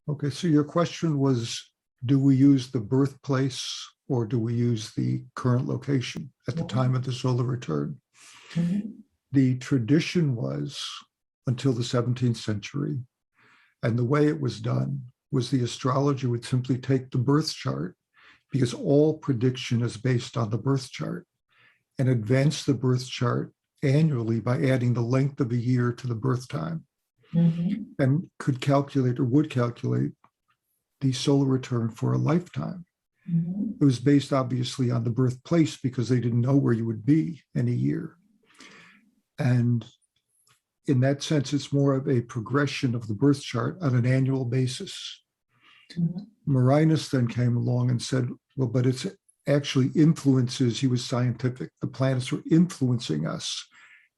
Okay, so your question was, do we use the birthplace or do we use the current location at the time of the solar return? The tradition was, until the 17th century, and the way it was done was the astrologer would simply take the birth chart, because all prediction is based on the birth chart, and advance the birth chart annually by adding the length of a year to the birth time, and could calculate or would calculate the solar return for a lifetime. It was based obviously on the birthplace because they didn't know where you would be in a year. And in that sense, it's more of a progression of the birth chart on an annual basis. Marinus then came along and said, well, but it's actually influences, he was scientific, the planets were influencing us,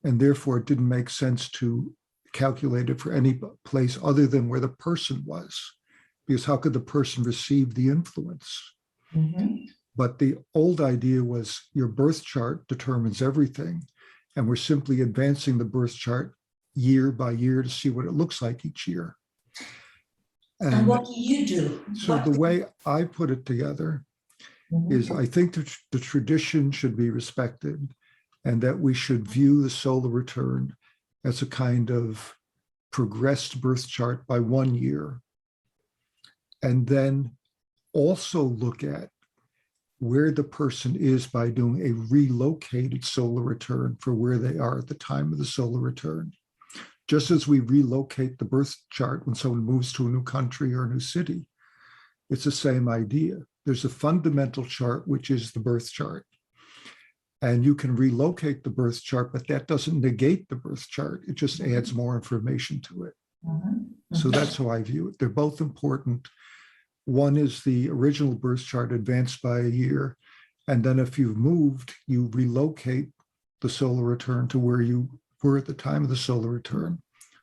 and therefore it didn't make sense to calculate it for any place other than where the person was, because how could the person receive the influence? But the old idea was your birth chart determines everything, and we're simply advancing the birth chart year by year to see what it looks like each year. And what do you do? So the way I put it together is I think the tradition should be respected, and that we should view the solar return as a kind of progressed birth chart by 1 year. And then also look at where the person is by doing a relocated solar return for where they are at the time of the solar return. Just as we relocate the birth chart when someone moves to a new country or a new city, it's the same idea. There's a fundamental chart, which is the birth chart. And you can relocate the birth chart, but that doesn't negate the birth chart. It just adds more information to it. So that's how I view it. They're both important. One is the original birth chart advanced by a year. And then if you've moved, you relocate the solar return to where you were at the time of the solar return.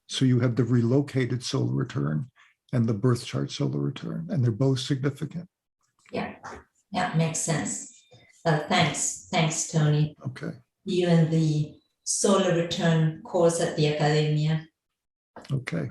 So you have the relocated solar return and the birth chart solar return, and they're both significant. Yeah, makes sense. Thanks, Tony. Okay. You and the solar return course at the Academia. Okay.